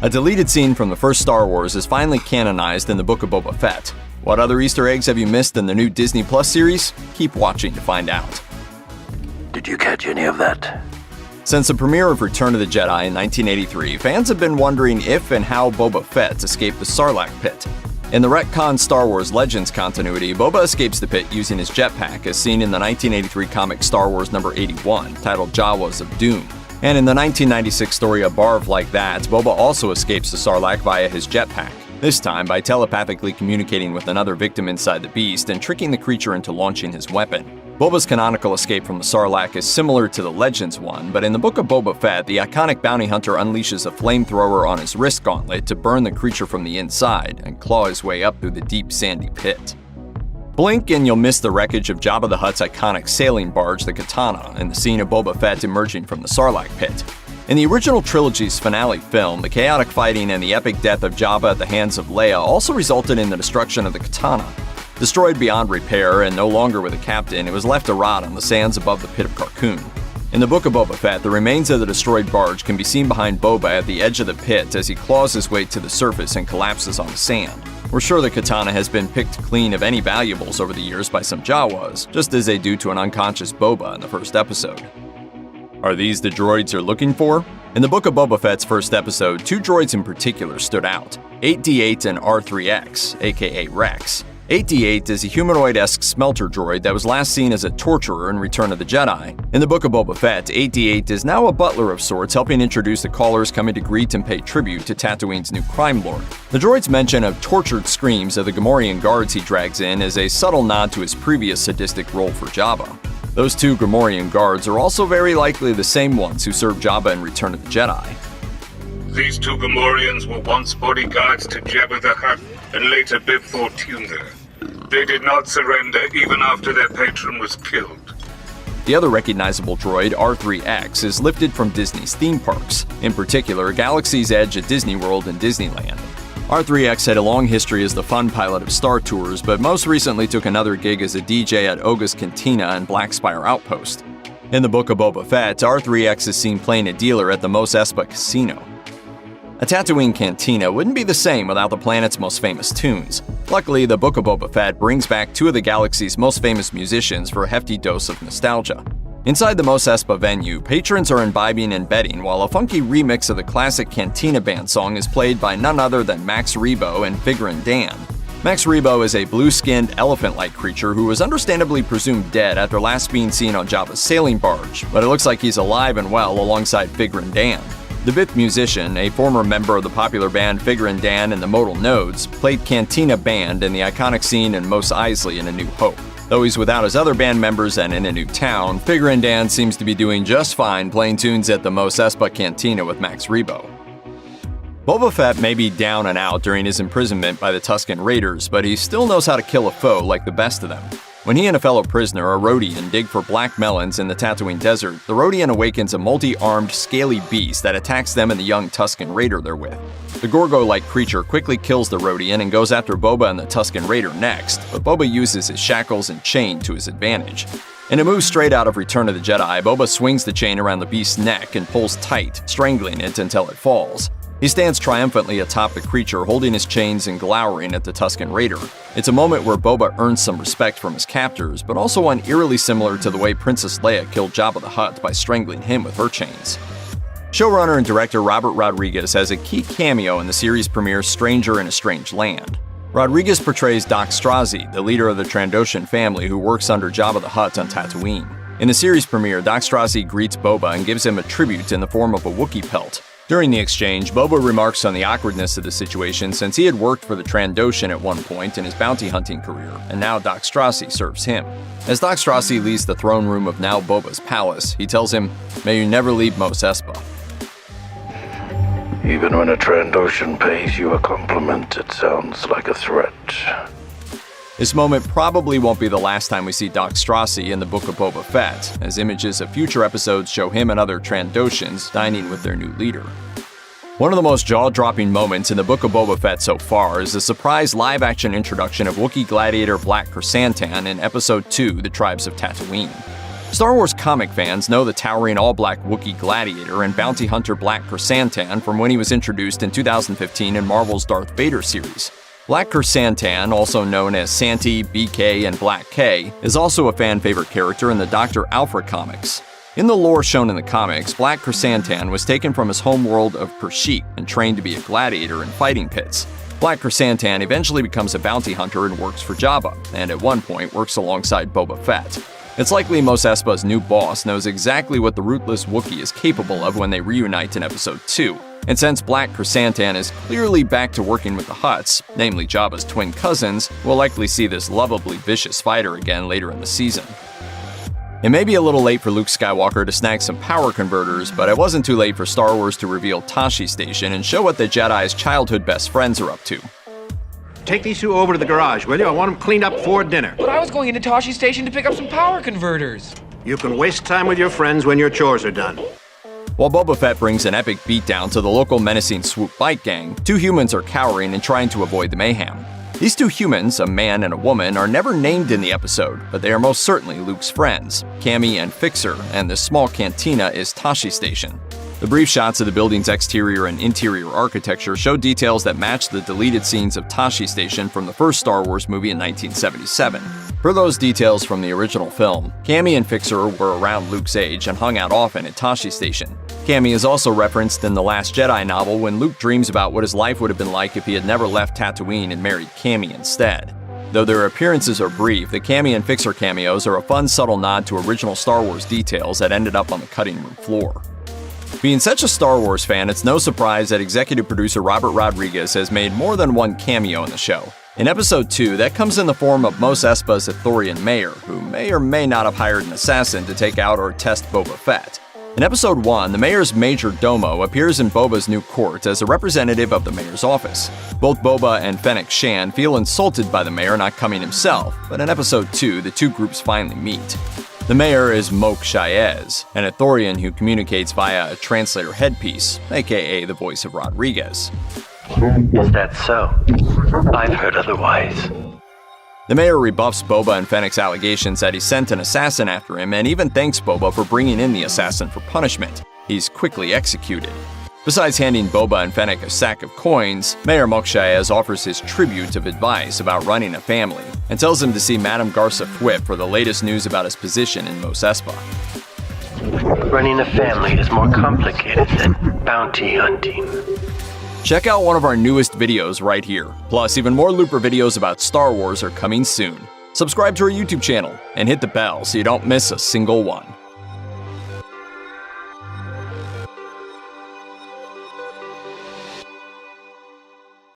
A deleted scene from the first Star Wars is finally canonized in the Book of Boba Fett. What other Easter eggs have you missed in the new Disney Plus series? Keep watching to find out. Did you catch any of that? Since the premiere of Return of the Jedi in 1983, fans have been wondering if and how Boba Fett escaped the Sarlacc pit. In the retcon Star Wars Legends continuity, Boba escapes the pit using his jetpack, as seen in the 1983 comic Star Wars number 81, titled Jawas of Doom. And in the 1996 story A Barv Like That, Boba also escapes the Sarlacc via his jetpack, this time by telepathically communicating with another victim inside the beast and tricking the creature into launching his weapon. Boba's canonical escape from the Sarlacc is similar to the Legends one, but in the Book of Boba Fett, the iconic bounty hunter unleashes a flamethrower on his wrist gauntlet to burn the creature from the inside and claw his way up through the deep sandy pit. Blink and you'll miss the wreckage of Jabba the Hutt's iconic sailing barge, the Katana, and the scene of Boba Fett emerging from the Sarlacc pit. In the original trilogy's finale film, the chaotic fighting and the epic death of Jabba at the hands of Leia also resulted in the destruction of the Katana. Destroyed beyond repair and no longer with a captain, it was left to rot on the sands above the pit of Carkoon. In the Book of Boba Fett, the remains of the destroyed barge can be seen behind Boba at the edge of the pit as he claws his way to the surface and collapses on the sand. We're sure the Katana has been picked clean of any valuables over the years by some Jawas, just as they do to an unconscious Boba in the first episode. Are these the droids you're looking for? In the Book of Boba Fett's first episode, two droids in particular stood out: 8D8 and R3X, aka Rex. 8D8 is a humanoid-esque smelter droid that was last seen as a torturer in Return of the Jedi. In the Book of Boba Fett, 8D8 is now a butler of sorts, helping introduce the callers coming to greet and pay tribute to Tatooine's new crime lord. The droid's mention of tortured screams of the Gamorrean guards he drags in is a subtle nod to his previous sadistic role for Jabba. Those two Gamorrean guards are also very likely the same ones who served Jabba in Return of the Jedi. These two Gamorreans were once bodyguards to Jabba the Hutt and later Bib Fortuna. They did not surrender even after their patron was killed. The other recognizable droid, R3X, is lifted from Disney's theme parks, in particular Galaxy's Edge at Disney World and Disneyland. R3X had a long history as the fun pilot of Star Tours, but most recently took another gig as a DJ at Oga's Cantina and Black Spire Outpost. In the Book of Boba Fett, R3X is seen playing a dealer at the Mos Espa Casino. A Tatooine cantina wouldn't be the same without the planet's most famous tunes. Luckily, the Book of Boba Fett brings back two of the galaxy's most famous musicians for a hefty dose of nostalgia. Inside the Mos Espa venue, patrons are imbibing and betting while a funky remix of the classic Cantina Band song is played by none other than Max Rebo and Figrin Dan. Max Rebo is a blue-skinned, elephant-like creature who was understandably presumed dead after last being seen on Jabba's sailing barge, but it looks like he's alive and well alongside Figrin Dan. The Bith musician, a former member of the popular band Figrin Dan and the Modal Nodes, played Cantina Band in the iconic scene in Mos Eisley in A New Hope. Though he's without his other band members and in a new town, Figrin Dan seems to be doing just fine playing tunes at the Mos Espa Cantina with Max Rebo. Boba Fett may be down and out during his imprisonment by the Tusken Raiders, but he still knows how to kill a foe like the best of them. When he and a fellow prisoner, a Rodian, dig for black melons in the Tatooine desert, the Rodian awakens a multi-armed, scaly beast that attacks them and the young Tusken Raider they're with. The Gorgo-like creature quickly kills the Rodian and goes after Boba and the Tusken Raider next, but Boba uses his shackles and chain to his advantage. In a move straight out of Return of the Jedi, Boba swings the chain around the beast's neck and pulls tight, strangling it until it falls. He stands triumphantly atop the creature, holding his chains and glowering at the Tusken Raider. It's a moment where Boba earns some respect from his captors, but also one eerily similar to the way Princess Leia killed Jabba the Hutt by strangling him with her chains. Showrunner and director Robert Rodriguez has a key cameo in the series premiere Stranger in a Strange Land. Rodriguez portrays Doc Strozzi, the leader of the Trandoshan family who works under Jabba the Hutt on Tatooine. In the series premiere, Doc Strozzi greets Boba and gives him a tribute in the form of a Wookiee pelt. During the exchange, Boba remarks on the awkwardness of the situation since he had worked for the Trandoshan at one point in his bounty hunting career, and now Doc Strozzi serves him. As Doc Strozzi leaves the throne room of now Boba's palace, he tells him, "May you never leave Mos Espa." Even when a Trandoshan pays you a compliment, it sounds like a threat. This moment probably won't be the last time we see Doc Strozzi in the Book of Boba Fett, as images of future episodes show him and other Trandoshans dining with their new leader. One of the most jaw-dropping moments in the Book of Boba Fett so far is the surprise live-action introduction of Wookiee gladiator Black Krrsantan in Episode 2, The Tribes of Tatooine. Star Wars comic fans know the towering all-black Wookiee gladiator and bounty hunter Black Krrsantan from when he was introduced in 2015 in Marvel's Darth Vader series. Black Krrsantan, also known as Santi, BK, and Black K, is also a fan-favorite character in the Dr. Alpha comics. In the lore shown in the comics, Black Krrsantan was taken from his homeworld of Persheet and trained to be a gladiator in fighting pits. Black Krrsantan eventually becomes a bounty hunter and works for Jabba, and at one point works alongside Boba Fett. It's likely Mos Espa's new boss knows exactly what the ruthless Wookiee is capable of when they reunite in Episode 2. And since Black Krrsantan is clearly back to working with the Hutts, namely Jabba's twin cousins, we'll likely see this lovably vicious fighter again later in the season. It may be a little late for Luke Skywalker to snag some power converters, but it wasn't too late for Star Wars to reveal Tashi Station and show what the Jedi's childhood best friends are up to. Take these two over to the garage, will you? I want them cleaned up before dinner. But I was going into Tashi Station to pick up some power converters. You can waste time with your friends when your chores are done. While Boba Fett brings an epic beatdown to the local menacing swoop bike gang, two humans are cowering and trying to avoid the mayhem. These two humans, a man and a woman, are never named in the episode, but they are most certainly Luke's friends, Cammy and Fixer, and this small cantina is Tashi Station. The brief shots of the building's exterior and interior architecture show details that match the deleted scenes of Tashi Station from the first Star Wars movie in 1977. Per those details from the original film, Cammy and Fixer were around Luke's age and hung out often at Tashi Station. Cammy is also referenced in The Last Jedi novel when Luke dreams about what his life would have been like if he had never left Tatooine and married Cammy instead. Though their appearances are brief, the Cammy and Fixer cameos are a fun, subtle nod to original Star Wars details that ended up on the cutting room floor. Being such a Star Wars fan, it's no surprise that executive producer Robert Rodriguez has made more than one cameo in the show. In Episode 2, that comes in the form of Mos Espa's Ithorian mayor, who may or may not have hired an assassin to take out or test Boba Fett. In Episode 1, the mayor's major domo appears in Boba's new court as a representative of the mayor's office. Both Boba and Fennec Shan feel insulted by the mayor not coming himself, but in Episode 2, the two groups finally meet. The mayor is Mok Shaez, an Ithorian who communicates via a translator headpiece, aka the voice of Rodriguez. Is that so? I've heard otherwise. The mayor rebuffs Boba and Fennec's allegations that he sent an assassin after him and even thanks Boba for bringing in the assassin for punishment. He's quickly executed. Besides handing Boba and Fennec a sack of coins, Mayor Mok Shaez offers his tribute of advice about running a family and tells him to see Madame Garsa Fwip for the latest news about his position in Mos Espa. Running a family is more complicated than bounty hunting. Check out one of our newest videos right here. Plus, even more Looper videos about Star Wars are coming soon. Subscribe to our YouTube channel and hit the bell so you don't miss a single one.